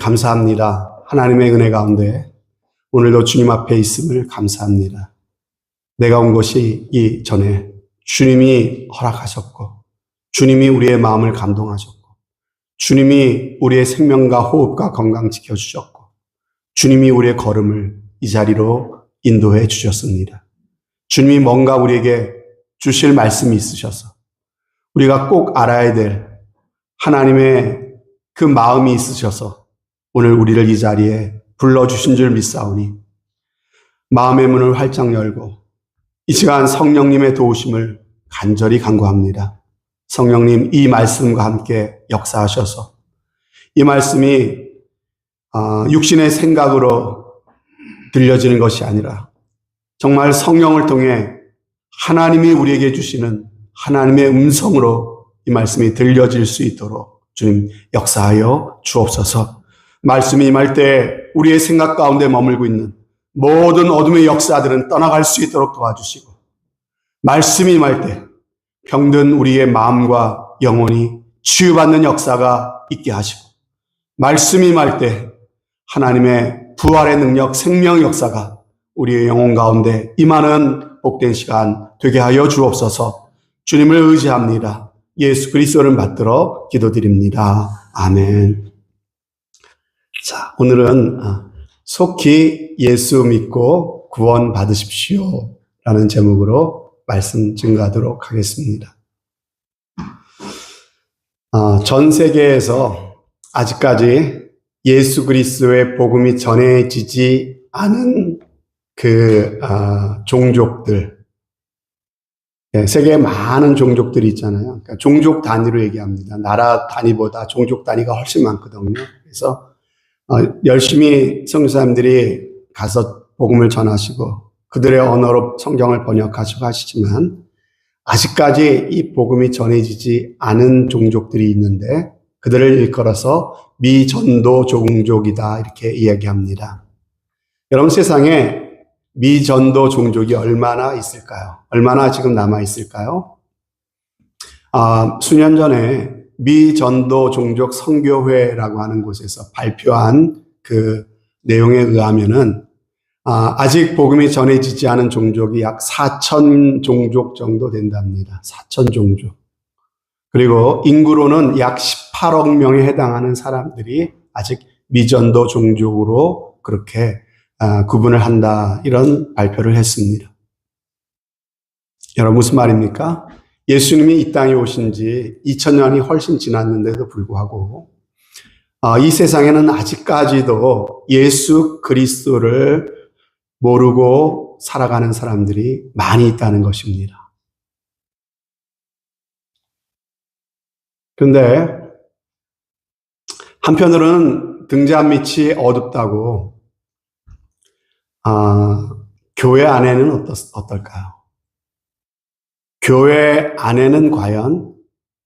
감사합니다. 하나님의 은혜 가운데 오늘도 주님 앞에 있음을 감사합니다. 내가 온 것이 이전에 주님이 허락하셨고, 주님이 우리의 마음을 감동하셨고, 주님이 우리의 생명과 호흡과 건강 지켜주셨고, 주님이 우리의 걸음을 이 자리로 인도해 주셨습니다. 주님이 뭔가 우리에게 주실 말씀이 있으셔서 우리가 꼭 알아야 될 하나님의 그 마음이 있으셔서 오늘 우리를 이 자리에 불러주신 줄 믿사오니 마음의 문을 활짝 열고 이 시간 성령님의 도우심을 간절히 간구합니다. 성령님, 이 말씀과 함께 역사하셔서 이 말씀이 육신의 생각으로 들려지는 것이 아니라 정말 성령을 통해 하나님이 우리에게 주시는 하나님의 음성으로 이 말씀이 들려질 수 있도록 주님 역사하여 주옵소서. 말씀이 임할 때 우리의 생각 가운데 머물고 있는 모든 어둠의 역사들은 떠나갈 수 있도록 도와주시고, 말씀이 임할 때 병든 우리의 마음과 영혼이 치유받는 역사가 있게 하시고, 말씀이 임할 때 하나님의 부활의 능력, 생명 역사가 우리의 영혼 가운데 임하는 복된 시간 되게 하여 주옵소서. 주님을 의지합니다. 예수 그리스도를 받들어 기도드립니다. 아멘. 자, 오늘은 속히 예수 믿고 구원 받으십시오 라는 제목으로 말씀 증거하도록 하겠습니다. 전 세계에서 아직까지 예수 그리스도의 복음이 전해지지 않은 종족들, 세계에 많은 종족들이 있잖아요. 그러니까 종족 단위로 얘기합니다. 나라 단위보다 종족 단위가 훨씬 많거든요. 그래서 열심히 선교사님들이 가서 복음을 전하시고 그들의 언어로 성경을 번역하시고 하시지만 아직까지 이 복음이 전해지지 않은 종족들이 있는데 그들을 일컬어서 미전도 종족이다 이렇게 이야기합니다. 여러분, 세상에 미전도 종족이 얼마나 있을까요? 얼마나 지금 남아있을까요? 수년 전에 미전도 종족 선교회라고 하는 곳에서 발표한 그 내용에 의하면은 아직 복음이 전해지지 않은 종족이 약 4천 종족 정도 된답니다. 4천 종족. 그리고 인구로는 약 18억 명에 해당하는 사람들이 아직 미전도 종족으로 그렇게 구분을 한다, 이런 발표를 했습니다. 여러분, 무슨 말입니까? 예수님이 이 땅에 오신 지 2000년이 훨씬 지났는데도 불구하고 이 세상에는 아직까지도 예수 그리스도를 모르고 살아가는 사람들이 많이 있다는 것입니다. 그런데 한편으로는 등잔 밑이 어둡다고 교회 안에는 어떨까요? 교회 안에는 과연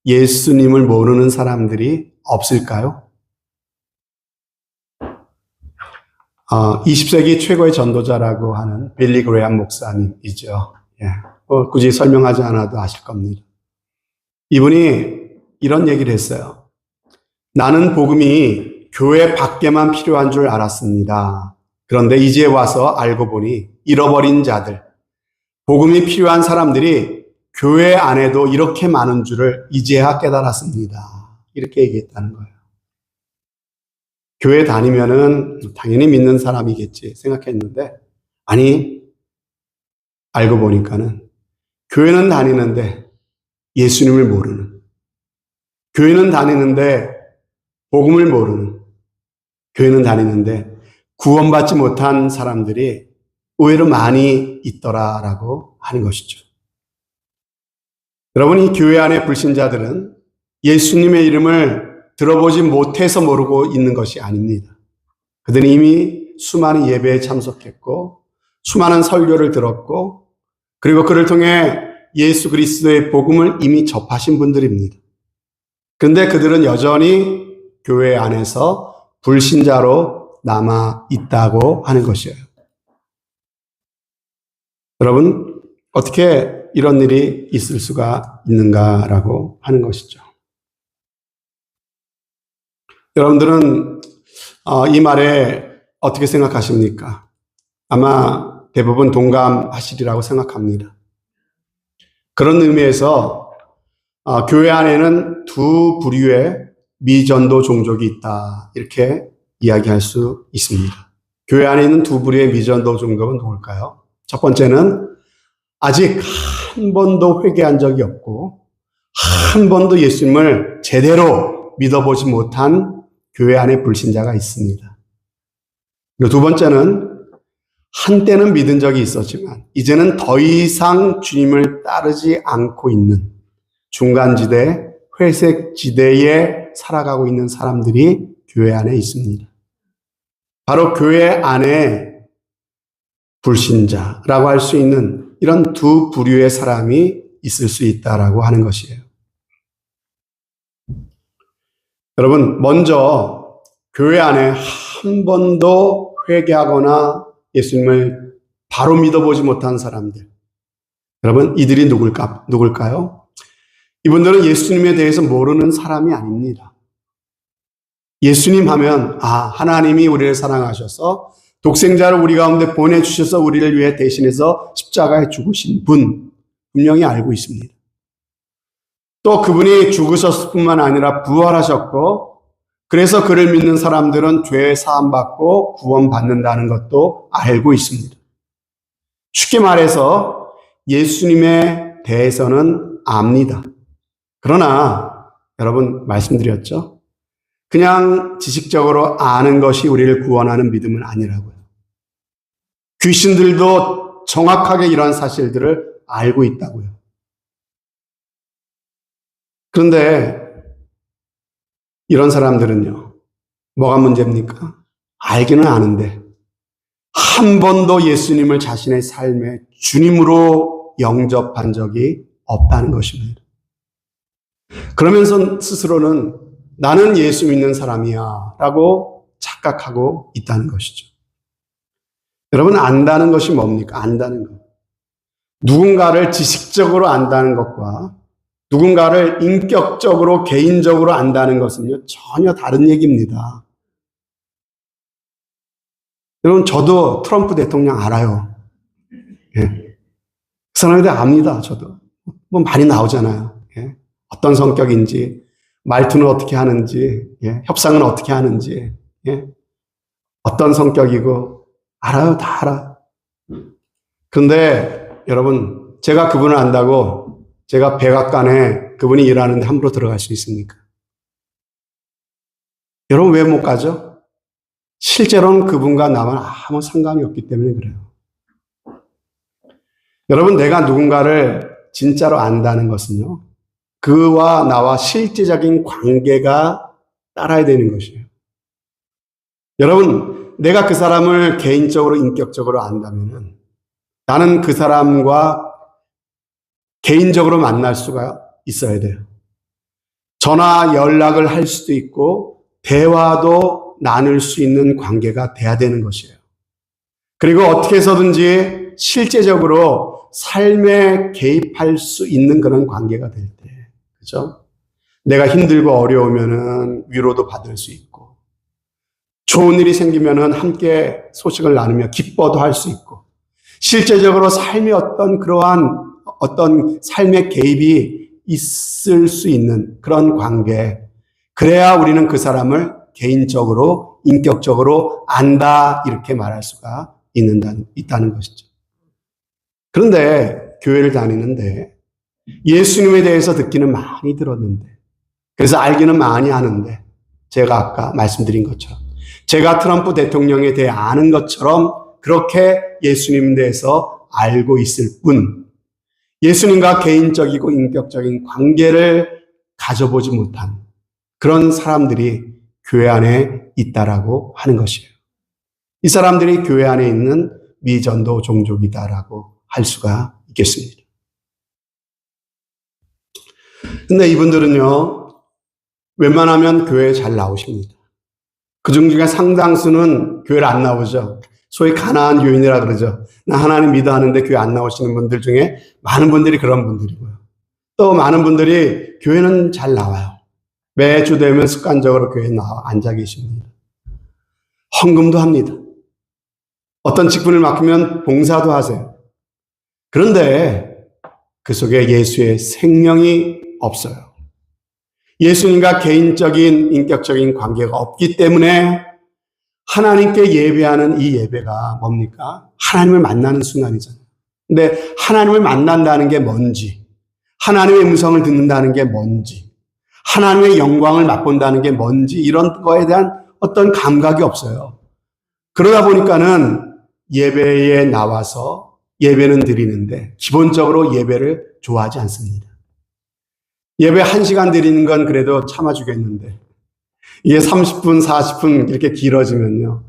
예수님을 모르는 사람들이 없을까요? 20세기 최고의 전도자라고 하는 빌리 그레이엄 목사님이죠. 굳이 설명하지 않아도 아실 겁니다. 이분이 이런 얘기를 했어요. 나는 복음이 교회 밖에만 필요한 줄 알았습니다. 그런데 이제 와서 알고 보니 잃어버린 자들, 복음이 필요한 사람들이 교회 안에도 이렇게 많은 줄을 이제야 깨달았습니다. 이렇게 얘기했다는 거예요. 교회 다니면은 당연히 믿는 사람이겠지 생각했는데, 아니, 알고 보니까는 교회는 다니는데 예수님을 모르는, 교회는 다니는데 복음을 모르는, 교회는 다니는데 구원받지 못한 사람들이 의외로 많이 있더라라고 하는 것이죠. 여러분, 이 교회 안의 불신자들은 예수님의 이름을 들어보지 못해서 모르고 있는 것이 아닙니다. 그들은 이미 수많은 예배에 참석했고 수많은 설교를 들었고 그리고 그를 통해 예수 그리스도의 복음을 이미 접하신 분들입니다. 그런데 그들은 여전히 교회 안에서 불신자로 남아 있다고 하는 것이에요. 여러분, 어떻게 이런 일이 있을 수가 있는가라고 하는 것이죠. 여러분들은 이 말에 어떻게 생각하십니까? 아마 대부분 동감하시리라고 생각합니다. 그런 의미에서 교회 안에는 두 부류의 미전도 종족이 있다, 이렇게 이야기할 수 있습니다. 교회 안에 있는 두 부류의 미전도 종족은 누굴까요? 첫 번째는 아직 한 번도 회개한 적이 없고 한 번도 예수님을 제대로 믿어보지 못한 교회 안에 불신자가 있습니다. 그리고 두 번째는 한때는 믿은 적이 있었지만 이제는 더 이상 주님을 따르지 않고 있는 중간지대, 회색지대에 살아가고 있는 사람들이 교회 안에 있습니다. 바로 교회 안에 불신자라고 할 수 있는 이런 두 부류의 사람이 있을 수 있다라고 하는 것이에요. 여러분, 먼저 교회 안에 한 번도 회개하거나 예수님을 바로 믿어보지 못한 사람들. 여러분, 이들이 누굴까요? 이분들은 예수님에 대해서 모르는 사람이 아닙니다. 예수님 하면, 하나님이 우리를 사랑하셔서 독생자를 우리 가운데 보내주셔서 우리를 위해 대신해서 십자가에 죽으신 분, 분명히 알고 있습니다. 또 그분이 죽으셨을 뿐만 아니라 부활하셨고, 그래서 그를 믿는 사람들은 죄 사함받고 구원받는다는 것도 알고 있습니다. 쉽게 말해서 예수님에 대해서는 압니다. 그러나 여러분 말씀드렸죠? 그냥 지식적으로 아는 것이 우리를 구원하는 믿음은 아니라고요. 귀신들도 정확하게 이러한 사실들을 알고 있다고요. 그런데 이런 사람들은요, 뭐가 문제입니까? 알기는 아는데 한 번도 예수님을 자신의 삶의 주님으로 영접한 적이 없다는 것입니다. 그러면서 스스로는 나는 예수 믿는 사람이야 라고 착각하고 있다는 것이죠. 여러분, 안다는 것이 뭡니까? 안다는 것. 누군가를 지식적으로 안다는 것과 누군가를 인격적으로, 개인적으로 안다는 것은요, 전혀 다른 얘기입니다. 여러분, 저도 트럼프 대통령 알아요. 예. 그 사람에 대해 압니다, 저도. 뭐 많이 나오잖아요. 예. 어떤 성격인지, 말투는 어떻게 하는지, 예. 협상은 어떻게 하는지, 예. 어떤 성격이고, 알아요, 다 알아. 그런데 여러분, 제가 그분을 안다고 제가 백악관에 그분이 일하는데 함부로 들어갈 수 있습니까? 여러분, 왜 못 가죠? 실제로는 그분과 나만 아무 상관이 없기 때문에 그래요. 여러분, 내가 누군가를 진짜로 안다는 것은요, 그와 나와 실제적인 관계가 따라야 되는 것이에요. 여러분, 내가 그 사람을 개인적으로, 인격적으로 안다면은 나는 그 사람과 개인적으로 만날 수가 있어야 돼요. 전화 연락을 할 수도 있고 대화도 나눌 수 있는 관계가 돼야 되는 것이에요. 그리고 어떻게 해서든지 실제적으로 삶에 개입할 수 있는 그런 관계가 될 때, 그죠? 내가 힘들고 어려우면은 위로도 받을 수 있고, 좋은 일이 생기면은 함께 소식을 나누며 기뻐도 할 수 있고, 실제적으로 삶의 어떤 삶의 개입이 있을 수 있는 그런 관계. 그래야 우리는 그 사람을 개인적으로, 인격적으로 안다, 이렇게 말할 수가 있다는 것이죠. 그런데 교회를 다니는데 예수님에 대해서 듣기는 많이 들었는데, 그래서 알기는 많이 아는데, 제가 아까 말씀드린 것처럼, 제가 트럼프 대통령에 대해 아는 것처럼 그렇게 예수님에 대해서 알고 있을 뿐, 예수님과 개인적이고 인격적인 관계를 가져보지 못한 그런 사람들이 교회 안에 있다라고 하는 것이에요. 이 사람들이 교회 안에 있는 미전도 종족이다라고 할 수가 있겠습니다. 근데 이분들은요, 웬만하면 교회에 잘 나오십니다. 그중 중에 상당수는 교회를 안 나오죠. 소위 가난한 교인이라 그러죠. 나 하나님 믿어 하는데 교회 안 나오시는 분들 중에 많은 분들이 그런 분들이고요. 또 많은 분들이 교회는 잘 나와요. 매주 되면 습관적으로 교회에 앉아 계십니다. 헌금도 합니다. 어떤 직분을 맡기면 봉사도 하세요. 그런데 그 속에 예수의 생명이 없어요. 예수님과 개인적인 인격적인 관계가 없기 때문에 하나님께 예배하는 이 예배가 뭡니까? 하나님을 만나는 순간이잖아요. 근데 하나님을 만난다는 게 뭔지, 하나님의 음성을 듣는다는 게 뭔지, 하나님의 영광을 맛본다는 게 뭔지 이런 거에 대한 어떤 감각이 없어요. 그러다 보니까는 예배에 나와서 예배는 드리는데 기본적으로 예배를 좋아하지 않습니다. 예배 1시간 드리는 건 그래도 참아주겠는데 이게 30분, 40분 이렇게 길어지면요.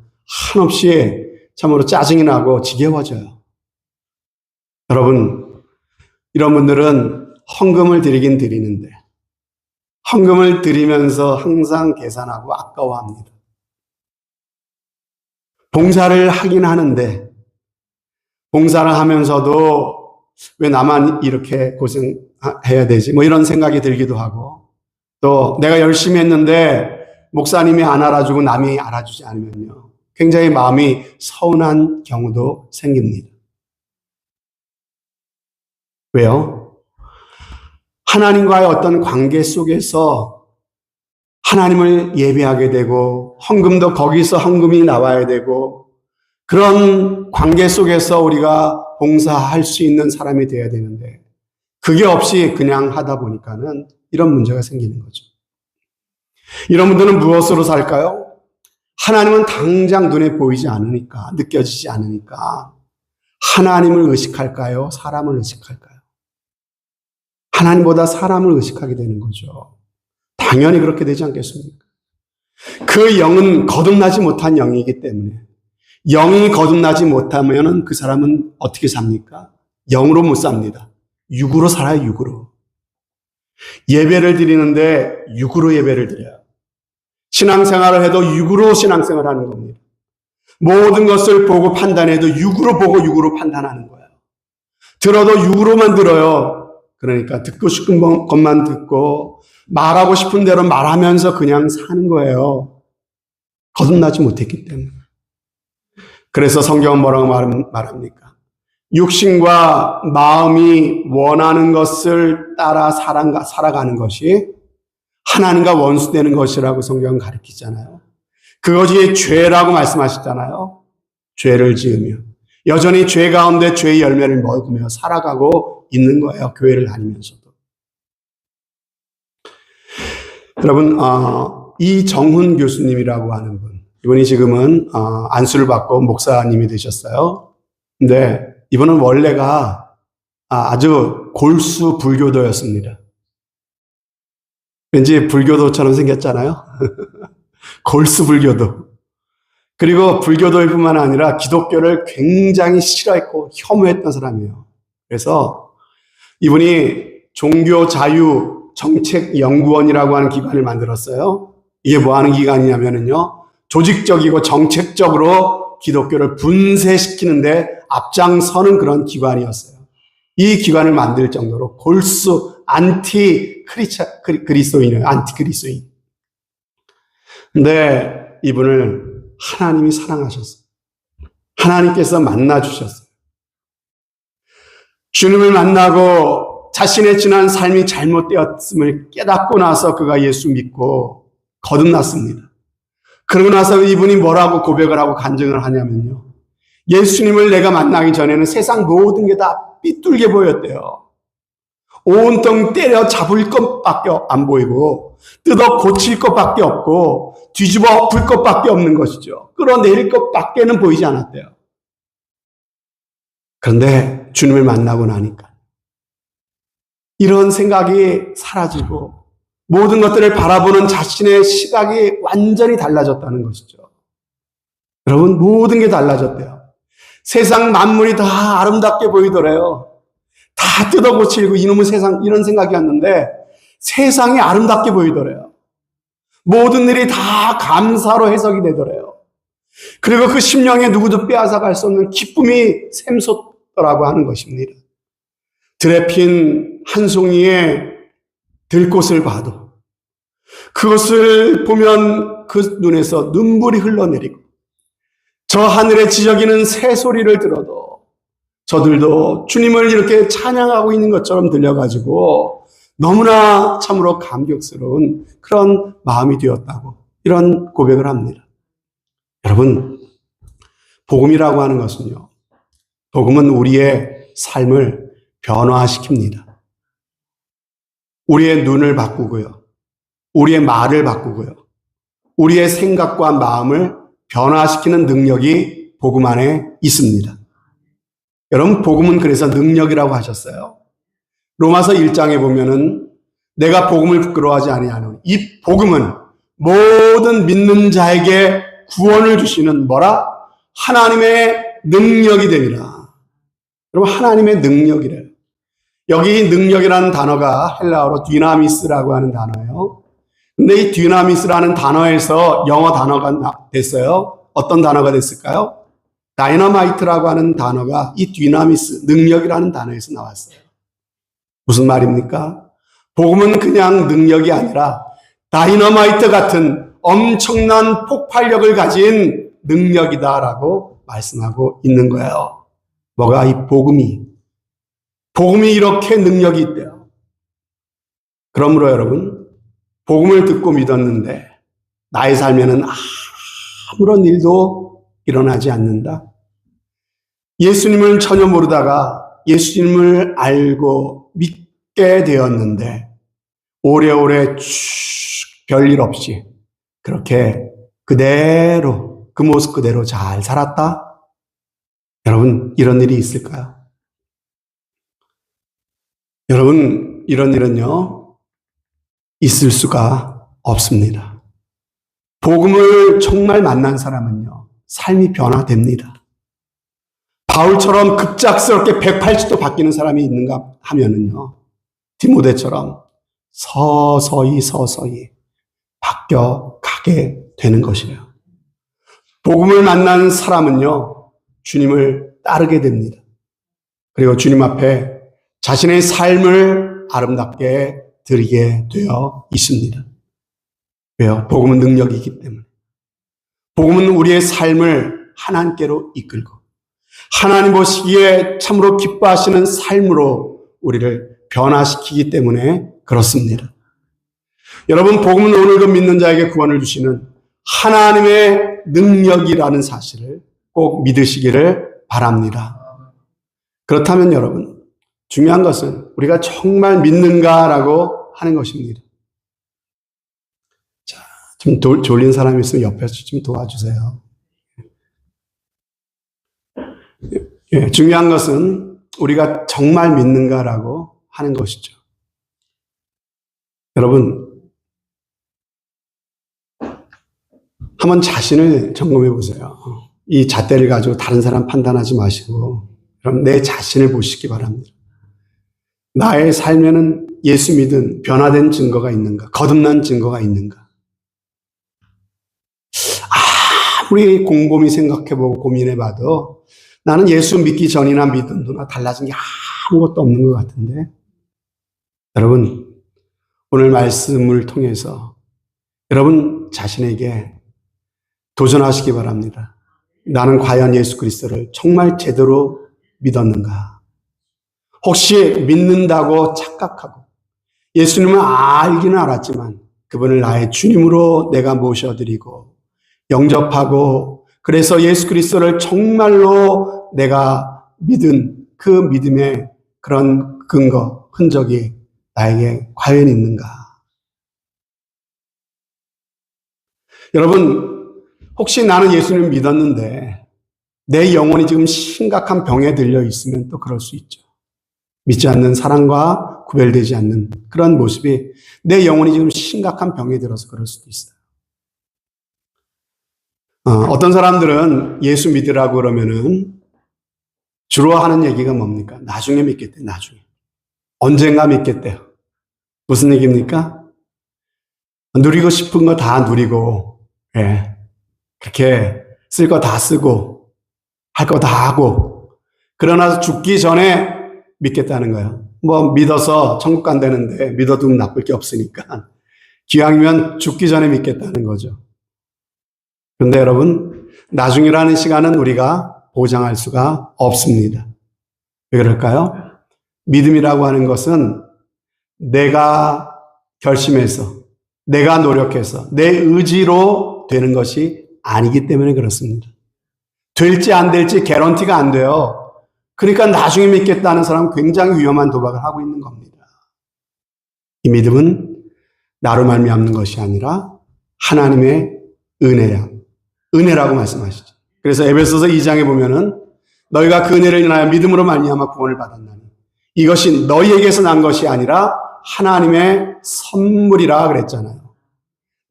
한없이 참으로 짜증이 나고 지겨워져요. 여러분, 이런 분들은 헌금을 드리긴 드리는데 헌금을 드리면서 항상 계산하고 아까워합니다. 봉사를 하긴 하는데 봉사를 하면서도 왜 나만 이렇게 고생해야 되지? 뭐 이런 생각이 들기도 하고 또 내가 열심히 했는데 목사님이 안 알아주고 남이 알아주지 않으면요. 굉장히 마음이 서운한 경우도 생깁니다. 왜요? 하나님과의 어떤 관계 속에서 하나님을 예배하게 되고 헌금도 거기서 헌금이 나와야 되고 그런 관계 속에서 우리가 봉사할 수 있는 사람이 되어야 되는데 그게 없이 그냥 하다 보니까는 이런 문제가 생기는 거죠. 이런 분들은 무엇으로 살까요? 하나님은 당장 눈에 보이지 않으니까, 느껴지지 않으니까 하나님을 의식할까요? 사람을 의식할까요? 하나님보다 사람을 의식하게 되는 거죠. 당연히 그렇게 되지 않겠습니까? 그 영은 거듭나지 못한 영이기 때문에 영이 거듭나지 못하면 그 사람은 어떻게 삽니까? 영으로 못 삽니다. 육으로 살아요, 육으로. 예배를 드리는데 육으로 예배를 드려요. 신앙생활을 해도 육으로 신앙생활을 하는 겁니다. 모든 것을 보고 판단해도 육으로 보고 육으로 판단하는 거예요. 들어도 육으로만 들어요. 그러니까 듣고 싶은 것만 듣고 말하고 싶은 대로 말하면서 그냥 사는 거예요. 거듭나지 못했기 때문에. 그래서 성경은 뭐라고 말합니까? 육신과 마음이 원하는 것을 따라 살아가는 것이 하나님과 원수되는 것이라고 성경은 가르치잖아요. 그것이 죄라고 말씀하셨잖아요. 죄를 지으며 여전히 죄 가운데 죄의 열매를 먹으며 살아가고 있는 거예요. 교회를 다니면서도. 여러분, 이정훈 교수님이라고 하는 분, 이분이 지금은 안수를 받고 목사님이 되셨어요. 근데 이분은 원래가 아주 골수 불교도였습니다. 왠지 불교도처럼 생겼잖아요. 골수 불교도. 그리고 불교도일 뿐만 아니라 기독교를 굉장히 싫어했고 혐오했던 사람이에요. 그래서 이분이 종교자유정책연구원이라고 하는 기관을 만들었어요. 이게 뭐 하는 기관이냐면요. 조직적이고 정책적으로 기독교를 분쇄시키는데 앞장서는 그런 기관이었어요. 이 기관을 만들 정도로 골수 안티그리스도인이에요. 안티그리스도인. 근데 이분을 하나님이 사랑하셨어요. 하나님께서 만나주셨어요. 주님을 만나고 자신의 지난 삶이 잘못되었음을 깨닫고 나서 그가 예수 믿고 거듭났습니다. 그러고 나서 이분이 뭐라고 고백을 하고 간증을 하냐면요. 예수님을 내가 만나기 전에는 세상 모든 게 다 삐뚤게 보였대요. 온통 때려 잡을 것밖에 안 보이고 뜯어 고칠 것밖에 없고 뒤집어 엎을 것밖에 없는 것이죠. 끌어내릴 것밖에는 보이지 않았대요. 그런데 주님을 만나고 나니까 이런 생각이 사라지고 모든 것들을 바라보는 자신의 시각이 완전히 달라졌다는 것이죠. 여러분, 모든 게 달라졌대요. 세상 만물이 다 아름답게 보이더래요. 다 뜯어 고치고 이놈의 세상, 이런 생각이었는데 세상이 아름답게 보이더래요. 모든 일이 다 감사로 해석이 되더래요. 그리고 그 심령에 누구도 빼앗아갈 수 없는 기쁨이 샘솟더라고 하는 것입니다. 들에 핀 한 송이의 들꽃을 봐도 그것을 보면 그 눈에서 눈물이 흘러내리고 저 하늘에 지저귀는 새소리를 들어도 저들도 주님을 이렇게 찬양하고 있는 것처럼 들려가지고 너무나 참으로 감격스러운 그런 마음이 되었다고 이런 고백을 합니다. 여러분, 복음이라고 하는 것은요, 복음은 우리의 삶을 변화시킵니다. 우리의 눈을 바꾸고요, 우리의 말을 바꾸고요, 우리의 생각과 마음을 변화시키는 능력이 복음 안에 있습니다. 여러분, 복음은 그래서 능력이라고 하셨어요. 로마서 1장에 보면은 내가 복음을 부끄러워하지 아니하노니 이 복음은 모든 믿는 자에게 구원을 주시는 뭐라? 하나님의 능력이 됨이라. 여러분, 하나님의 능력이래요. 여기 능력이라는 단어가 헬라어로 디나미스라고 하는 단어예요. 근데 이 디나미스라는 단어에서 영어 단어가 됐어요. 어떤 단어가 됐을까요? 다이너마이트라고 하는 단어가 이 디나미스, 능력이라는 단어에서 나왔어요. 무슨 말입니까? 복음은 그냥 능력이 아니라 다이너마이트 같은 엄청난 폭발력을 가진 능력이다라고 말씀하고 있는 거예요. 뭐가? 이 복음이 이렇게 능력이 있대요. 그러므로 여러분, 복음을 듣고 믿었는데 나의 삶에는 아무런 일도 일어나지 않는다. 예수님을 전혀 모르다가 예수님을 알고 믿게 되었는데 오래오래 별일 없이 그렇게 그대로 그 모습 그대로 잘 살았다? 여러분, 이런 일이 있을까요? 여러분, 이런 일은요, 있을 수가 없습니다. 복음을 정말 만난 사람은요, 삶이 변화됩니다. 바울처럼 급작스럽게 180도 바뀌는 사람이 있는가 하면은요, 디모데처럼 서서히 바뀌어 가게 되는 것이에요. 복음을 만난 사람은요, 주님을 따르게 됩니다. 그리고 주님 앞에 자신의 삶을 아름답게 드리게 되어 있습니다. 왜요? 복음은 능력이기 때문에. 복음은 우리의 삶을 하나님께로 이끌고 하나님 보시기에 참으로 기뻐하시는 삶으로 우리를 변화시키기 때문에 그렇습니다. 여러분, 복음은 오늘도 믿는 자에게 구원을 주시는 하나님의 능력이라는 사실을 꼭 믿으시기를 바랍니다. 그렇다면 여러분, 중요한 것은 우리가 정말 믿는가라고 하는 것입니다. 자, 좀 졸린 사람이 있으면 옆에서 좀 도와주세요. 예, 중요한 것은 우리가 정말 믿는가라고 하는 것이죠. 여러분, 한번 자신을 점검해 보세요. 이 잣대를 가지고 다른 사람 판단하지 마시고 그럼 내 자신을 보시기 바랍니다. 나의 삶에는 예수 믿은 변화된 증거가 있는가? 거듭난 증거가 있는가? 아무리 곰곰이 생각해보고 고민해봐도 나는 예수 믿기 전이나 믿은 후나 달라진 게 아무것도 없는 것 같은데, 여러분, 오늘 말씀을 통해서 여러분 자신에게 도전하시기 바랍니다. 나는 과연 예수 그리스도를 정말 제대로 믿었는가? 혹시 믿는다고 착각하고 예수님을 알기는 알았지만 그분을 나의 주님으로 내가 모셔드리고 영접하고 그래서 예수 그리스도를 정말로 내가 믿은 그 믿음의 그런 근거, 흔적이 나에게 과연 있는가? 여러분, 혹시 나는 예수님을 믿었는데 내 영혼이 지금 심각한 병에 들려 있으면 또 그럴 수 있죠. 믿지 않는 사랑과 구별되지 않는 그런 모습이 내 영혼이 지금 심각한 병에 들어서 그럴 수도 있어요. 어떤 사람들은 예수 믿으라고 그러면은 주로 하는 얘기가 뭡니까? 나중에 믿겠대, 나중에. 언젠가 믿겠대요. 무슨 얘기입니까? 누리고 싶은 거 다 누리고, 예. 그렇게 쓸 거 다 쓰고, 할 거 다 하고, 그러나 죽기 전에 믿겠다는 거예요. 뭐 믿어서 천국 간다는데 믿어도 나쁠 게 없으니까 기왕이면 죽기 전에 믿겠다는 거죠. 그런데 여러분, 나중이라는 시간은 우리가 보장할 수가 없습니다. 왜 그럴까요? 믿음이라고 하는 것은 내가 결심해서, 내가 노력해서, 내 의지로 되는 것이 아니기 때문에 그렇습니다. 될지 안 될지 개런티가 안 돼요. 그러니까 나중에 믿겠다는 사람은 굉장히 위험한 도박을 하고 있는 겁니다. 이 믿음은 나로 말미암는 것이 아니라 하나님의 은혜야. 은혜라고 말씀하시죠. 그래서 에베소서 2장에 보면은 너희가 그 은혜를 인하여 믿음으로 말미암아 구원을 받았나니 이것이 너희에게서 난 것이 아니라 하나님의 선물이라 그랬잖아요.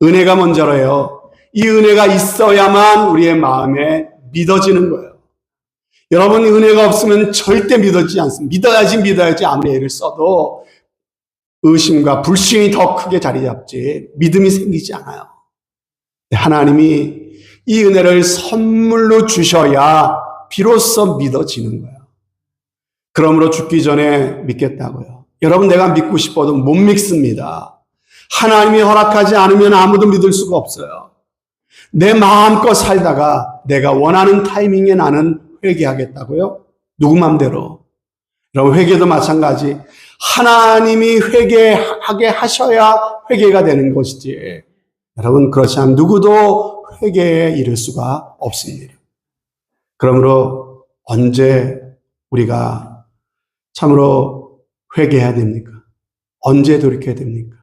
은혜가 먼저래요. 이 은혜가 있어야만 우리의 마음에 믿어지는 거예요. 여러분, 은혜가 없으면 절대 믿어지지 않습니다. 믿어야지 아무리 애를 써도 의심과 불신이 더 크게 자리 잡지 믿음이 생기지 않아요. 하나님이 이 은혜를 선물로 주셔야 비로소 믿어지는 거예요. 그러므로 죽기 전에 믿겠다고요. 여러분, 내가 믿고 싶어도 못 믿습니다. 하나님이 허락하지 않으면 아무도 믿을 수가 없어요. 내 마음껏 살다가 내가 원하는 타이밍에 나는 회개하겠다고요? 누구 맘대로. 여러분, 회개도 마찬가지. 하나님이 회개하게 하셔야 회개가 되는 것이지. 여러분, 그렇지 않으면 누구도 회개에 이를 수가 없습니다. 그러므로 언제 우리가 참으로 회개해야 됩니까? 언제 돌이켜야 됩니까?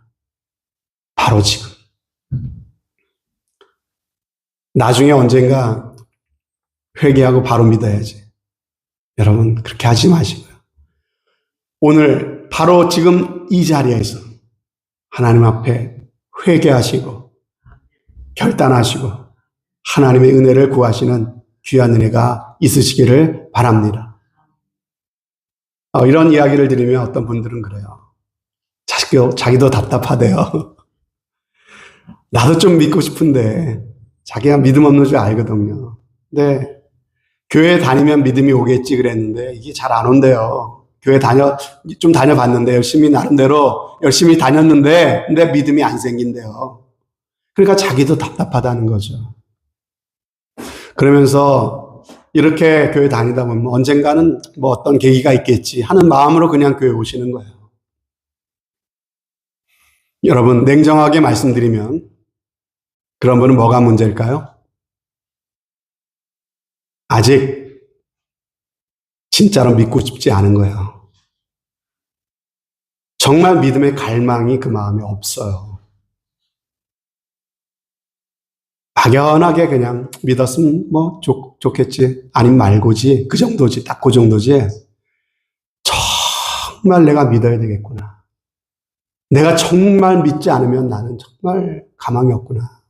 바로 지금. 나중에 언젠가 회개하고 바로 믿어야지. 여러분, 그렇게 하지 마시고요. 오늘 바로 지금 이 자리에서 하나님 앞에 회개하시고 결단하시고 하나님의 은혜를 구하시는 귀한 은혜가 있으시기를 바랍니다. 이런 이야기를 들으면 어떤 분들은 그래요. 자기도 답답하대요. 나도 좀 믿고 싶은데 자기가 믿음 없는 줄 알거든요. 근데 교회 다니면 믿음이 오겠지 그랬는데 이게 잘 안 온대요. 교회 좀 다녀봤는데 나름대로 열심히 다녔는데 근데 믿음이 안 생긴대요. 그러니까 자기도 답답하다는 거죠. 그러면서 이렇게 교회 다니다 보면 언젠가는 뭐 어떤 계기가 있겠지 하는 마음으로 그냥 교회 오시는 거예요. 여러분, 냉정하게 말씀드리면 그런 분은 뭐가 문제일까요? 아직 진짜로 믿고 싶지 않은 거예요. 정말 믿음의 갈망이 그 마음에 없어요. 막연하게 그냥 믿었으면 뭐 좋겠지. 아니면 말고지. 그 정도지. 딱 그 정도지. 정말 내가 믿어야 되겠구나. 내가 정말 믿지 않으면 나는 정말 가망이 없구나.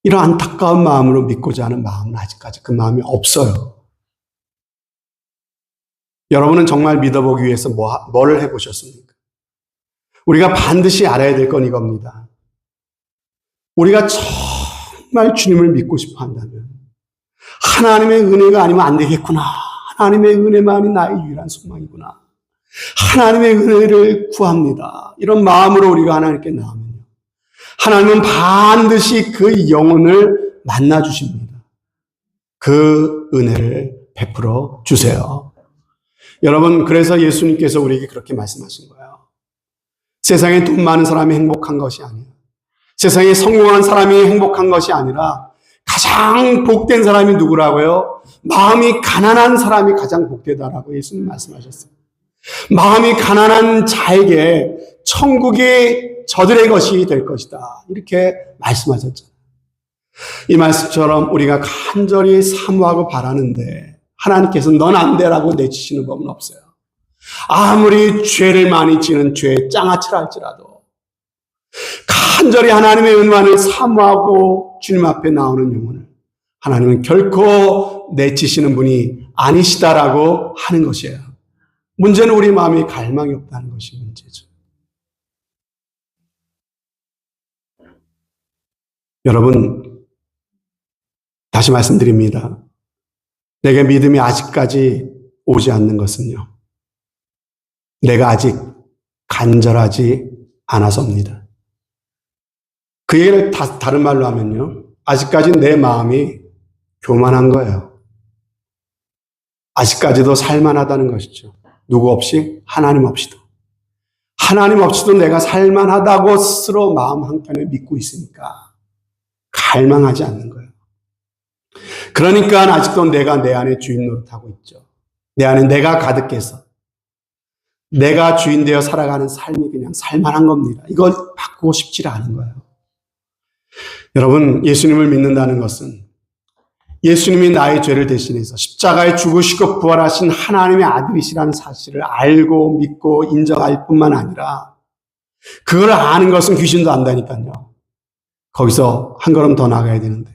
이런 안타까운 마음으로 믿고자 하는 마음은 아직까지 그 마음이 없어요. 여러분은 정말 믿어보기 위해서 뭐를 해보셨습니까? 우리가 반드시 알아야 될 건 이겁니다. 우리가 정말 주님을 믿고 싶어 한다면 하나님의 은혜가 아니면 안 되겠구나. 하나님의 은혜만이 나의 유일한 소망이구나. 하나님의 은혜를 구합니다. 이런 마음으로 우리가 하나님께 나오면요. 하나님은 반드시 그 영혼을 만나 주십니다. 그 은혜를 베풀어 주세요. 여러분, 그래서 예수님께서 우리에게 그렇게 말씀하신 거예요. 세상에 돈 많은 사람이 행복한 것이 아니에요. 세상에 성공한 사람이 행복한 것이 아니라 가장 복된 사람이 누구라고요? 마음이 가난한 사람이 가장 복되다라고 예수님 말씀하셨어요. 마음이 가난한 자에게 천국이 저들의 것이 될 것이다. 이렇게 말씀하셨잖아요. 이 말씀처럼 우리가 간절히 사모하고 바라는데 하나님께서 넌 안 돼라고 내치시는 법은 없어요. 아무리 죄를 많이 지는 죄의 장아찌라 할지라도 간절히 하나님의 은혜를 사모하고 주님 앞에 나오는 영혼을 하나님은 결코 내치시는 분이 아니시다라고 하는 것이에요. 문제는 우리 마음에 갈망이 없다는 것이 문제죠. 여러분, 다시 말씀드립니다. 내게 믿음이 아직까지 오지 않는 것은요, 내가 아직 간절하지 않아서입니다. 그 얘기를 다른 말로 하면요, 아직까지 내 마음이 교만한 거예요. 아직까지도 살만하다는 것이죠. 누구 없이? 하나님 없이도. 하나님 없이도 내가 살만하다고 스스로 마음 한켠에 믿고 있으니까 갈망하지 않는 거예요. 그러니까 아직도 내가 내 안에 주인 노릇하고 있죠. 내 안에 내가 가득해서 내가 주인 되어 살아가는 삶이 그냥 살만한 겁니다. 이걸 바꾸고 싶지 않은 거예요. 여러분, 예수님을 믿는다는 것은 예수님이 나의 죄를 대신해서 십자가에 죽으시고 부활하신 하나님의 아들이시라는 사실을 알고 믿고 인정할 뿐만 아니라 그걸 아는 것은 귀신도 안다니까요. 거기서 한 걸음 더 나가야 되는데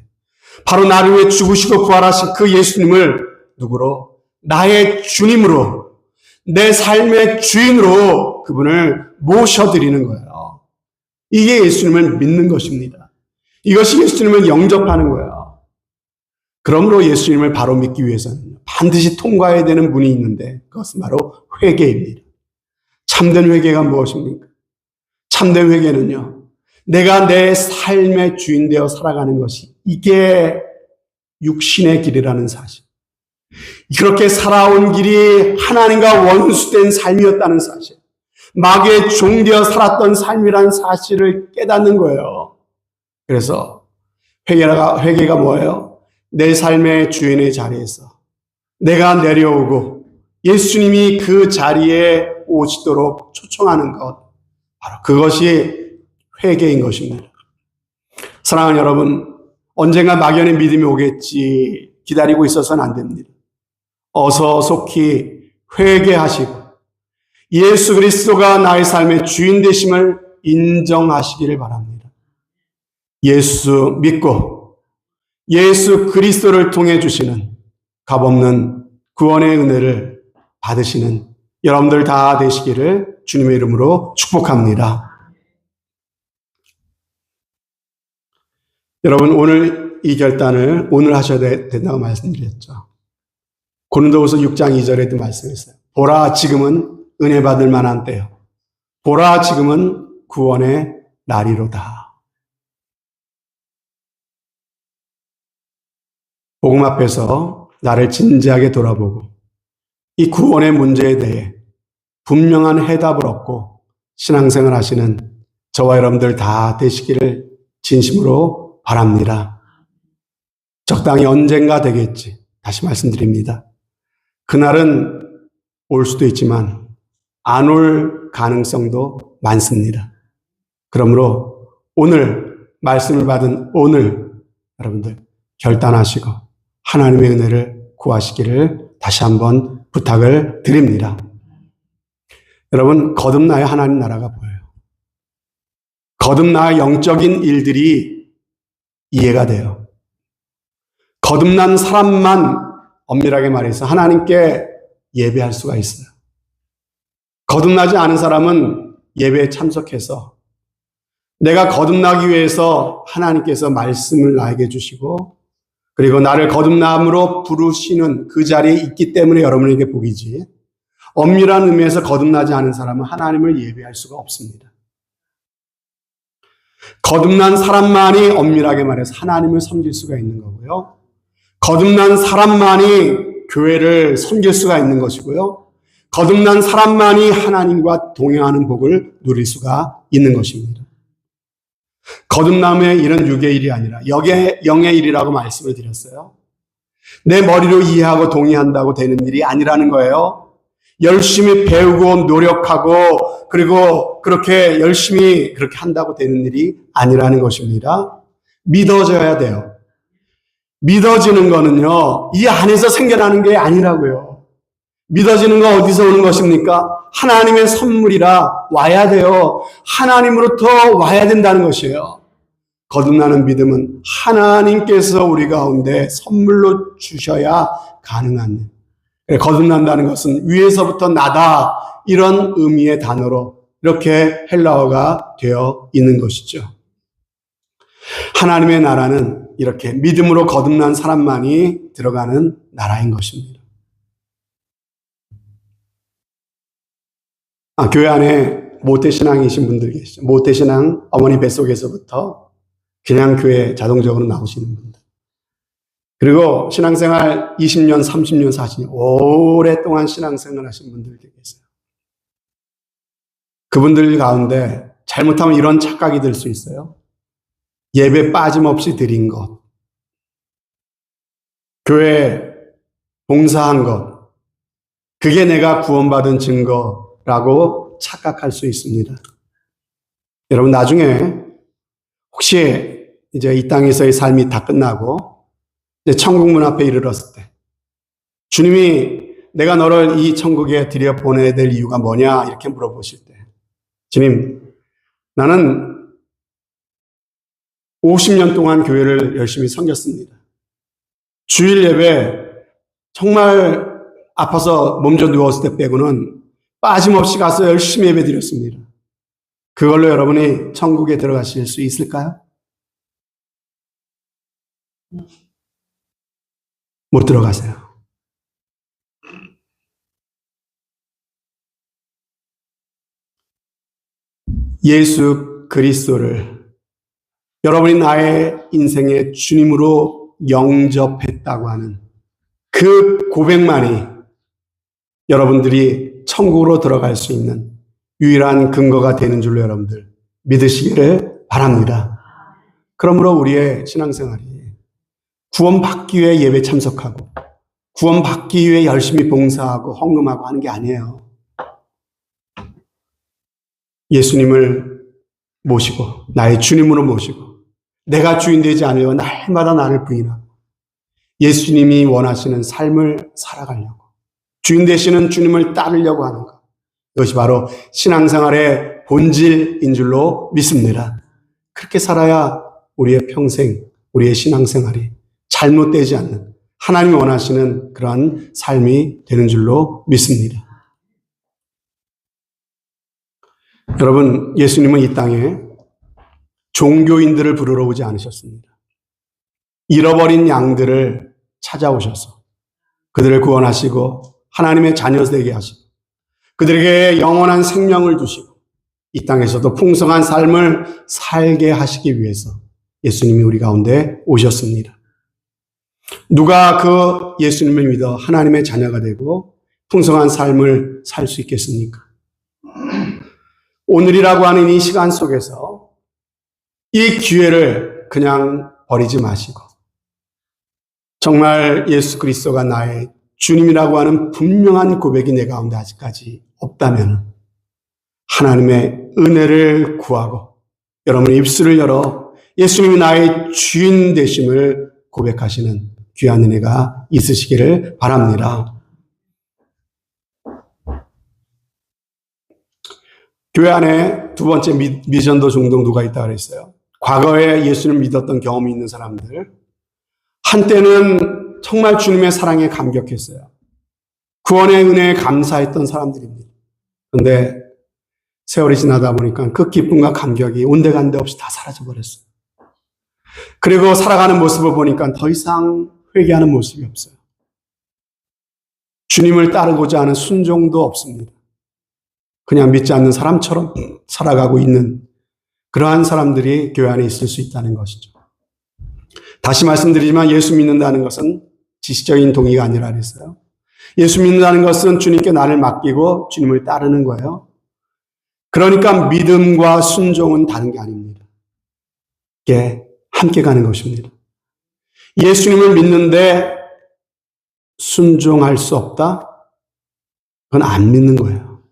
바로 나를 위해 죽으시고 부활하신 그 예수님을 누구로? 나의 주님으로, 내 삶의 주인으로 그분을 모셔드리는 거예요. 이게 예수님을 믿는 것입니다. 이것이 예수님을 영접하는 거예요. 그러므로 예수님을 바로 믿기 위해서는 반드시 통과해야 되는 문이 있는데 그것은 바로 회개입니다. 참된 회개가 무엇입니까? 참된 회개는요, 내가 내 삶의 주인 되어 살아가는 것이 이게 육신의 길이라는 사실. 그렇게 살아온 길이 하나님과 원수된 삶이었다는 사실. 마귀의 종 되어 살았던 삶이라는 사실을 깨닫는 거예요. 그래서 회개가 뭐예요? 내 삶의 주인의 자리에서 내가 내려오고 예수님이 그 자리에 오시도록 초청하는 것. 바로 그것이 회개인 것입니다. 사랑하는 여러분, 언젠가 막연히 믿음이 오겠지 기다리고 있어서는 안 됩니다. 어서 속히 회개하시고 예수 그리스도가 나의 삶의 주인 되심을 인정하시기를 바랍니다. 예수 믿고 예수 그리스도를 통해 주시는 값없는 구원의 은혜를 받으시는 여러분들 다 되시기를 주님의 이름으로 축복합니다. 여러분, 오늘 이 결단을 오늘 하셔야 된다고 말씀드렸죠. 고린도후서 6장 2절에도 말씀했어요. 보라, 지금은 은혜 받을 만한 때요. 보라, 지금은 구원의 날이로다. 복음 앞에서 나를 진지하게 돌아보고 이 구원의 문제에 대해 분명한 해답을 얻고 신앙생활 하시는 저와 여러분들 다 되시기를 진심으로 바랍니다. 적당히 언젠가 되겠지. 다시 말씀드립니다. 그날은 올 수도 있지만 안 올 가능성도 많습니다. 그러므로 오늘 말씀을 받은 오늘 여러분들 결단하시고 하나님의 은혜를 구하시기를 다시 한번 부탁을 드립니다. 여러분, 거듭나야 하나님 나라가 보여요. 거듭나야 영적인 일들이 이해가 돼요. 거듭난 사람만 엄밀하게 말해서 하나님께 예배할 수가 있어요. 거듭나지 않은 사람은 예배에 참석해서 내가 거듭나기 위해서 하나님께서 말씀을 나에게 주시고 그리고 나를 거듭남으로 부르시는 그 자리에 있기 때문에 여러분에게 복이지, 엄밀한 의미에서 거듭나지 않은 사람은 하나님을 예배할 수가 없습니다. 거듭난 사람만이 엄밀하게 말해서 하나님을 섬길 수가 있는 거고요. 거듭난 사람만이 교회를 섬길 수가 있는 것이고요. 거듭난 사람만이 하나님과 동행하는 복을 누릴 수가 있는 것입니다. 거듭남의 일은 육의 일이 아니라 영의 일이라고 말씀을 드렸어요. 내 머리로 이해하고 동의한다고 되는 일이 아니라는 거예요. 열심히 배우고 노력하고 그리고 그렇게 열심히 그렇게 한다고 되는 일이 아니라는 것입니다. 믿어져야 돼요. 믿어지는 거는요, 이 안에서 생겨나는 게 아니라고요. 믿어지는 건 어디서 오는 것입니까? 하나님의 선물이라 와야 돼요. 하나님으로부터 와야 된다는 것이에요. 거듭나는 믿음은 하나님께서 우리 가운데 선물로 주셔야 가능한 일. 거듭난다는 것은 위에서부터 나다, 이런 의미의 단어로 이렇게 헬라어가 되어 있는 것이죠. 하나님의 나라는 이렇게 믿음으로 거듭난 사람만이 들어가는 나라인 것입니다. 교회 안에 모태신앙이신 분들 계시죠. 모태신앙, 어머니 뱃속에서부터 그냥 교회에 자동적으로 나오시는 분들. 그리고 신앙생활 20년, 30년, 40년 오랫동안 신앙생활 하신 분들도 계세요. 그분들 가운데 잘못하면 이런 착각이 들 수 있어요. 예배 빠짐없이 드린 것, 교회 봉사한 것, 그게 내가 구원받은 증거라고 착각할 수 있습니다. 여러분, 나중에 혹시 이제 이 땅에서의 삶이 다 끝나고 이제 천국 문 앞에 이르렀을 때 주님이 내가 너를 이 천국에 들여 보내야 될 이유가 뭐냐 이렇게 물어보실 때, 주님, 나는 50년 동안 교회를 열심히 섬겼습니다. 주일 예배 정말 아파서 몸져 누웠을 때 빼고는 빠짐없이 가서 열심히 예배 드렸습니다. 그걸로 여러분이 천국에 들어가실 수 있을까요? 못 들어가세요. 예수 그리스도를 여러분이 나의 인생의 주님으로 영접했다고 하는 그 고백만이 여러분들이 천국으로 들어갈 수 있는 유일한 근거가 되는 줄로 여러분들 믿으시기를 바랍니다. 그러므로 우리의 신앙생활이 구원받기 위해 예배 참석하고 구원받기 위해 열심히 봉사하고 헌금하고 하는 게 아니에요. 예수님을 모시고 나의 주님으로 모시고 내가 주인 되지 않으려 날마다 나를 부인하고 예수님이 원하시는 삶을 살아가려고 주인 되시는 주님을 따르려고 하는 것, 이것이 바로 신앙생활의 본질인 줄로 믿습니다. 그렇게 살아야 우리의 평생, 우리의 신앙생활이 잘못되지 않는 하나님이 원하시는 그러한 삶이 되는 줄로 믿습니다. 여러분, 예수님은 이 땅에 종교인들을 부르러 오지 않으셨습니다. 잃어버린 양들을 찾아오셔서 그들을 구원하시고 하나님의 자녀 되게 하시고 그들에게 영원한 생명을 주시고 이 땅에서도 풍성한 삶을 살게 하시기 위해서 예수님이 우리 가운데 오셨습니다. 누가 그 예수님을 믿어 하나님의 자녀가 되고 풍성한 삶을 살 수 있겠습니까? 오늘이라고 하는 이 시간 속에서 이 기회를 그냥 버리지 마시고 정말 예수 그리스도가 나의 주님이라고 하는 분명한 고백이 내 가운데 아직까지 없다면 하나님의 은혜를 구하고 여러분의 입술을 열어 예수님이 나의 주인 되심을 고백하시는 귀한 은혜가 있으시기를 바랍니다. 교회 안에 두 번째 미전도 중동도가 있다고 그랬어요. 과거에 예수를 믿었던 경험이 있는 사람들, 한때는 정말 주님의 사랑에 감격했어요. 구원의 은혜에 감사했던 사람들입니다. 그런데 세월이 지나다 보니까 그 기쁨과 감격이 온데간데 없이 다 사라져버렸어요. 그리고 살아가는 모습을 보니까 더 이상 회개하는 모습이 없어요. 주님을 따르고자 하는 순종도 없습니다. 그냥 믿지 않는 사람처럼 살아가고 있는 그러한 사람들이 교회 안에 있을 수 있다는 것이죠. 다시 말씀드리지만 예수 믿는다는 것은 지식적인 동의가 아니라 그랬어요. 예수 믿는다는 것은 주님께 나를 맡기고 주님을 따르는 거예요. 그러니까 믿음과 순종은 다른 게 아닙니다. 이게 함께 가는 것입니다. 예수님을 믿는데 순종할 수 없다? 그건 안 믿는 거예요.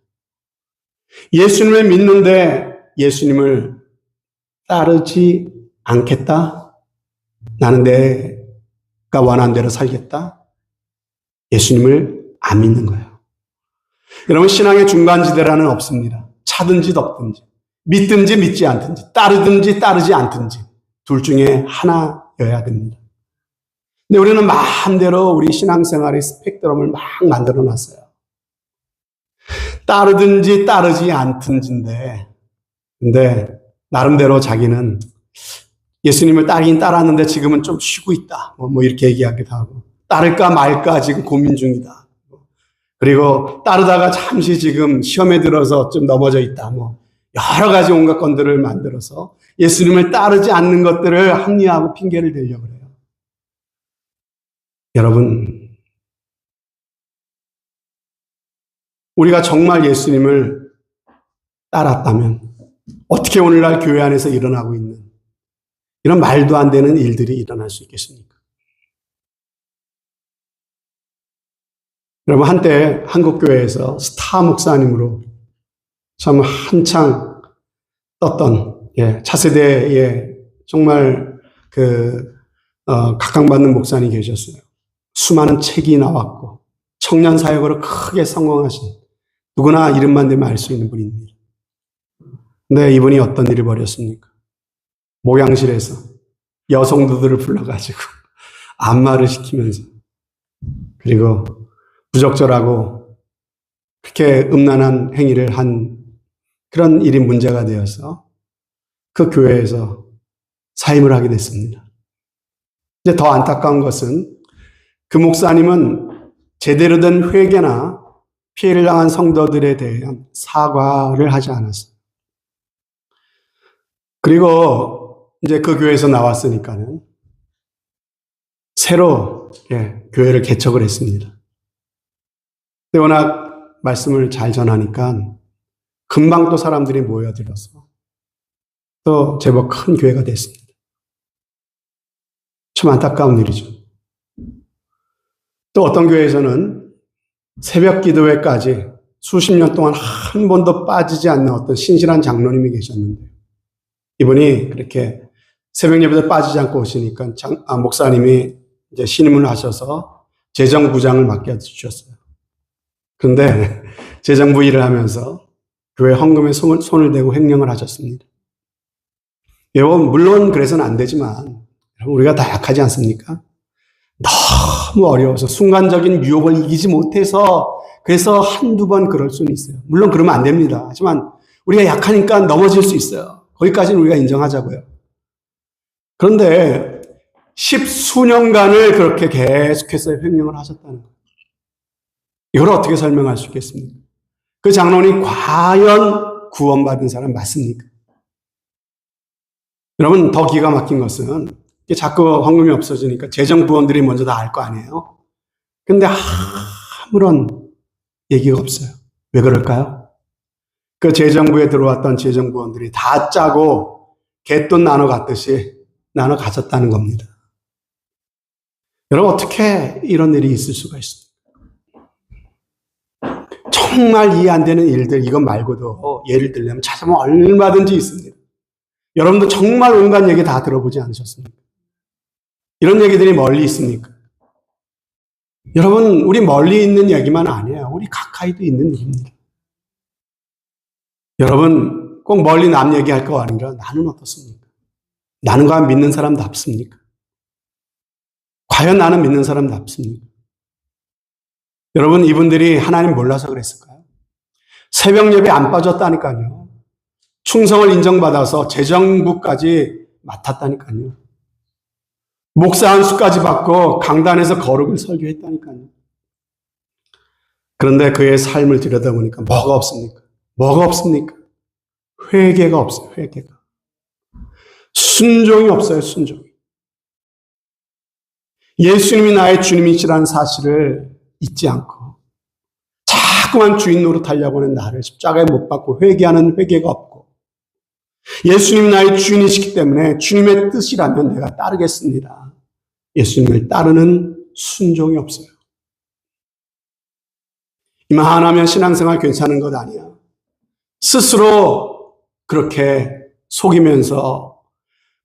예수님을 믿는데 예수님을 따르지 않겠다? 나는 내가 원하는 대로 살겠다? 예수님을 안 믿는 거예요. 여러분, 신앙의 중간지대라는 없습니다. 차든지 덮든지, 믿든지 믿지 않든지, 따르든지 따르지 않든지 둘 중에 하나여야 됩니다. 근데 우리는 마음대로 우리 신앙생활의 스펙트럼을 막 만들어 놨어요. 따르든지 따르지 않든지인데, 근데 나름대로 자기는 예수님을 따르긴 따랐는데 지금은 좀 쉬고 있다. 뭐 이렇게 얘기하기도 하고, 따를까 말까 지금 고민 중이다. 그리고 따르다가 잠시 지금 시험에 들어서 좀 넘어져 있다. 뭐 여러 가지 온갖 건들을 만들어서 예수님을 따르지 않는 것들을 합리화하고 핑계를 대려고 그래요. 여러분, 우리가 정말 예수님을 따랐다면 어떻게 오늘날 교회 안에서 일어나고 있는 이런 말도 안 되는 일들이 일어날 수 있겠습니까? 여러분, 한때 한국교회에서 스타 목사님으로 참 한창 떴던 차세대의 정말 각광받는 목사님이 계셨어요. 수많은 책이 나왔고 청년 사역으로 크게 성공하신, 누구나 이름만 대면 알 수 있는 분입니다. 근데 이분이 어떤 일을 벌였습니까? 목양실에서 여성들을 불러가지고 안마를 시키면서, 그리고 부적절하고 그렇게 음란한 행위를 한 그런 일이 문제가 되어서 그 교회에서 사임을 하게 됐습니다. 이제 더 안타까운 것은 그 목사님은 제대로 된 회개나 피해를 당한 성도들에 대한 사과를 하지 않았어요. 그리고 이제 그 교회에서 나왔으니까는 새로 교회를 개척을 했습니다. 근데 워낙 말씀을 잘 전하니까 금방 또 사람들이 모여들어서 또 제법 큰 교회가 됐습니다. 참 안타까운 일이죠. 또 어떤 교회에서는 새벽 기도회까지 수십 년 동안 한 번도 빠지지 않는 어떤 신실한 장로님이 계셨는데, 이분이 그렇게 새벽 예배도 빠지지 않고 오시니까 목사님이 이제 신임을 하셔서 재정부장을 맡겨주셨어요. 그런데 재정부 일을 하면서 교회 헌금에 손을 대고 횡령을 하셨습니다. 여러분, 물론 그래서는 안 되지만 우리가 다 약하지 않습니까? 너무 어려워서 순간적인 유혹을 이기지 못해서 그래서 한두 번 그럴 수는 있어요. 물론 그러면 안 됩니다. 하지만 우리가 약하니까 넘어질 수 있어요. 거기까지는 우리가 인정하자고요. 그런데 10수년간을 그렇게 계속해서 횡령을 하셨다는 거예요. 이걸 어떻게 설명할 수 있겠습니까? 그 장로님 과연 구원받은 사람 맞습니까? 여러분, 더 기가 막힌 것은 자꾸 헌금이 없어지니까 재정부원들이 먼저 다 알 거 아니에요? 근데 아무런 얘기가 없어요. 왜 그럴까요? 그 재정부에 들어왔던 재정부원들이 다 짜고 갯돈 나눠 갔듯이 나눠 가졌다는 겁니다. 여러분, 어떻게 이런 일이 있을 수가 있습니까? 정말 이해 안 되는 일들, 이것 말고도 예를 들려면 찾아보면 얼마든지 있습니다. 여러분도 정말 온갖 얘기 다 들어보지 않으셨습니까? 이런 얘기들이 멀리 있습니까? 여러분, 우리 멀리 있는 얘기만 아니에요. 우리 가까이도 있는 일입니다. 여러분, 꼭 멀리 남 얘기할 거 아니라 나는 어떻습니까? 나는 과연 믿는 사람답습니까? 과연 나는 믿는 사람답습니까? 여러분, 이분들이 하나님 몰라서 그랬을까요? 새벽 예배 안 빠졌다니까요. 충성을 인정받아서 재정부까지 맡았다니까요. 목사 한 수까지 받고 강단에서 거룩을 설교했다니까요. 그런데 그의 삶을 들여다보니까 뭐가 없습니까? 뭐가 없습니까? 회개가 없어요. 회개가. 순종이 없어요. 순종이. 예수님이 나의 주님이시라는 사실을 잊지 않고 자꾸만 주인 노릇하려고 하는 나를 십자가에 못 박고 회개하는 회개가 없고, 예수님이 나의 주인이시기 때문에 주님의 뜻이라면 내가 따르겠습니다. 예수님을 따르는 순종이 없어요. 이만하면 신앙생활 괜찮은 것 아니야. 스스로 그렇게 속이면서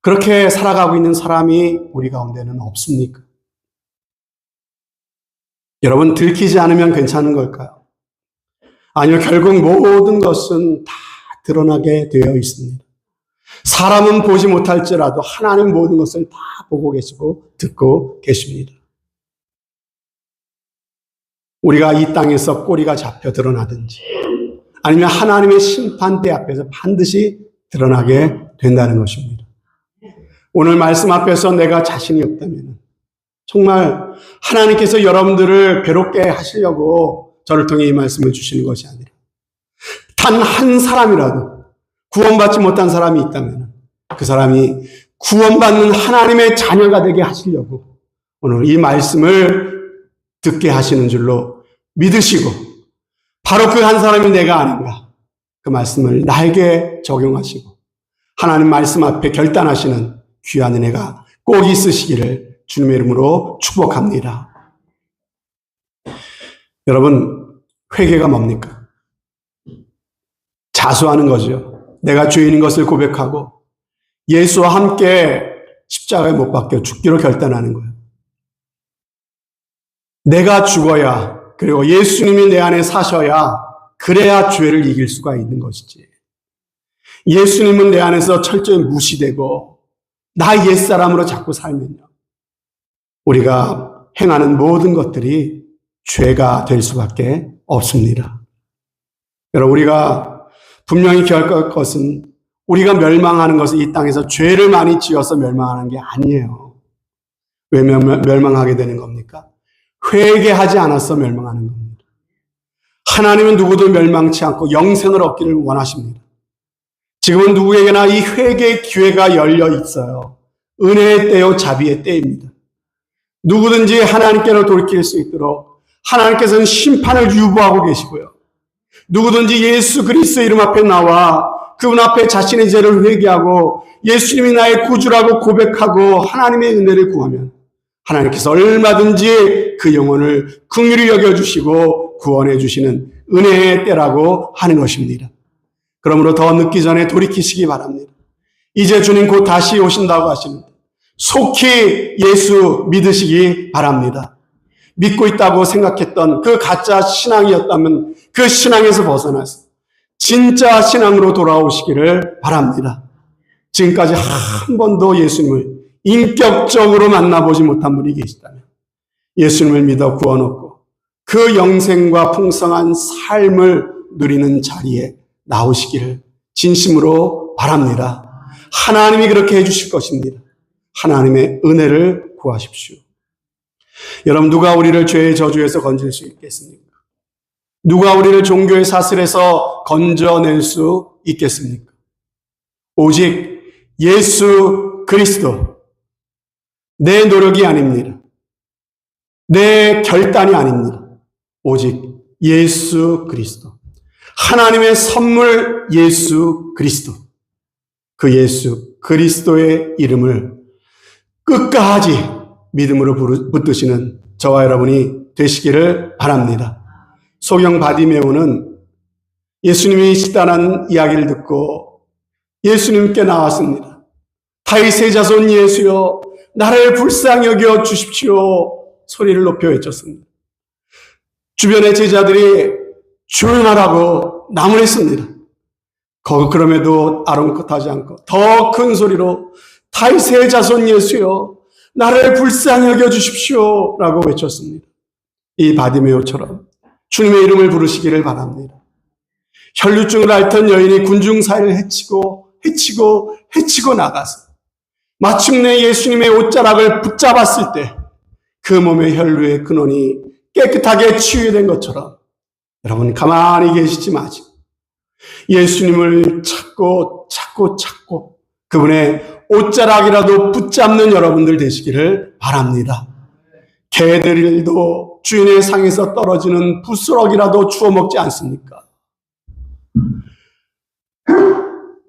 그렇게 살아가고 있는 사람이 우리 가운데는 없습니까? 여러분, 들키지 않으면 괜찮은 걸까요? 아니요, 결국 모든 것은 다 드러나게 되어 있습니다. 사람은 보지 못할지라도 하나님 모든 것을 다 보고 계시고 듣고 계십니다. 우리가 이 땅에서 꼬리가 잡혀 드러나든지 아니면 하나님의 심판대 앞에서 반드시 드러나게 된다는 것입니다. 오늘 말씀 앞에서 내가 자신이 없다면 정말 하나님께서 여러분들을 괴롭게 하시려고 저를 통해 이 말씀을 주시는 것이 아니라 단 한 사람이라도 구원받지 못한 사람이 있다면 그 사람이 구원받는 하나님의 자녀가 되게 하시려고 오늘 이 말씀을 듣게 하시는 줄로 믿으시고 바로 그 한 사람이 내가 아닌가 그 말씀을 나에게 적용하시고 하나님 말씀 앞에 결단하시는 귀한 은혜가 꼭 있으시기를 주님의 이름으로 축복합니다. 여러분, 회개가 뭡니까? 자수하는 거죠. 내가 죄인인 것을 고백하고 예수와 함께 십자가에 못 박혀 죽기로 결단하는 거예요. 내가 죽어야, 그리고 예수님이 내 안에 사셔야 그래야 죄를 이길 수가 있는 것이지. 예수님은 내 안에서 철저히 무시되고 나 옛사람으로 자꾸 살면요, 우리가 행하는 모든 것들이 죄가 될 수밖에 없습니다. 여러분, 우리가 분명히 기억할 것은 우리가 멸망하는 것은 이 땅에서 죄를 많이 지어서 멸망하는 게 아니에요. 왜 멸망하게 되는 겁니까? 회개하지 않아서 멸망하는 겁니다. 하나님은 누구도 멸망치 않고 영생을 얻기를 원하십니다. 지금은 누구에게나 이 회개의 기회가 열려 있어요. 은혜의 때요, 자비의 때입니다. 누구든지 하나님께로 돌이킬 수 있도록 하나님께서는 심판을 유보하고 계시고요. 누구든지 예수 그리스도 이름 앞에 나와 그분 앞에 자신의 죄를 회개하고 예수님이 나의 구주라고 고백하고 하나님의 은혜를 구하면 하나님께서 얼마든지 그 영혼을 긍휼히 여겨주시고 구원해 주시는 은혜의 때라고 하는 것입니다. 그러므로 더 늦기 전에 돌이키시기 바랍니다. 이제 주님 곧 다시 오신다고 하시는데 속히 예수 믿으시기 바랍니다. 믿고 있다고 생각했던 그 가짜 신앙이었다면 그 신앙에서 벗어나서 진짜 신앙으로 돌아오시기를 바랍니다. 지금까지 한 번도 예수님을 인격적으로 만나보지 못한 분이 계시다면 예수님을 믿어 구원 얻고 그 영생과 풍성한 삶을 누리는 자리에 나오시기를 진심으로 바랍니다. 하나님이 그렇게 해주실 것입니다. 하나님의 은혜를 구하십시오. 여러분, 누가 우리를 죄의 저주에서 건질 수 있겠습니까? 누가 우리를 종교의 사슬에서 건져낼 수 있겠습니까? 오직 예수 그리스도. 내 노력이 아닙니다. 내 결단이 아닙니다. 오직 예수 그리스도. 하나님의 선물 예수 그리스도. 그 예수 그리스도의 이름을 끝까지 믿음으로 붙드시는 저와 여러분이 되시기를 바랍니다. 소경 바디메오는 예수님이 식단한 이야기를 듣고 예수님께 나왔습니다. 다윗의 자손 예수여, 나를 불쌍히 여겨 주십시오. 소리를 높여 외쳤습니다. 주변의 제자들이 조용하라고 나무랬습니다. 그럼에도 아랑곳하지 않고 더 큰 소리로 다윗의 자손 예수여, 나를 불쌍히 여겨 주십시오 라고 외쳤습니다. 이 바디메오처럼 주님의 이름을 부르시기를 바랍니다. 혈류증을 앓던 여인이 군중 사이를 헤치고 나가서 마침내 예수님의 옷자락을 붙잡았을 때 그 몸의 혈류의 근원이 깨끗하게 치유된 것처럼 여러분 가만히 계시지 마시고 예수님을 찾고 그분의 옷자락이라도 붙잡는 여러분들 되시기를 바랍니다. 개들도 주인의 상에서 떨어지는 부스럭이라도 주워 먹지 않습니까?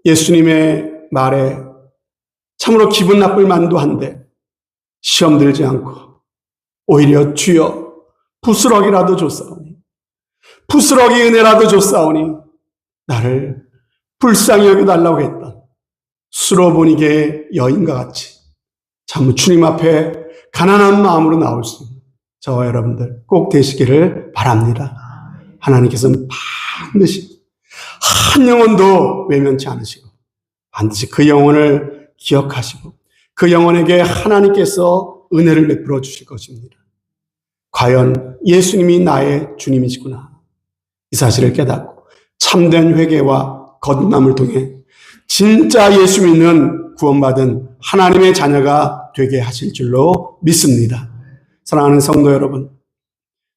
예수님의 말에 참으로 기분 나쁠 만도 한데 시험 들지 않고 오히려 주여 부스럭이라도 줬사오니, 부스럭이 은혜라도 줬사오니 나를 불쌍히 여겨달라고 했던 수로보니게의 여인과 같이 참 주님 앞에 가난한 마음으로 나올 수 있는 저와 여러분들 꼭 되시기를 바랍니다. 하나님께서는 반드시 한 영혼도 외면치 않으시고 반드시 그 영혼을 기억하시고 그 영혼에게 하나님께서 은혜를 베풀어 주실 것입니다. 과연 예수님이 나의 주님이시구나, 이 사실을 깨닫고 참된 회개와 거듭남을 통해 진짜 예수 믿는 구원받은 하나님의 자녀가 되게 하실 줄로 믿습니다. 사랑하는 성도 여러분,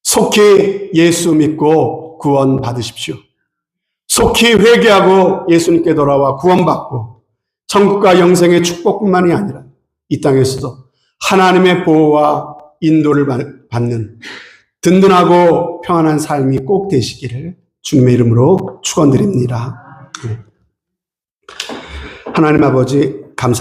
속히 예수 믿고 구원 받으십시오. 속히 회개하고 예수님께 돌아와 구원받고 천국과 영생의 축복뿐만이 아니라 이 땅에서도 하나님의 보호와 인도를 받는 든든하고 평안한 삶이 꼭 되시기를 주님의 이름으로 축원드립니다. 하나님 아버지 감사합니다.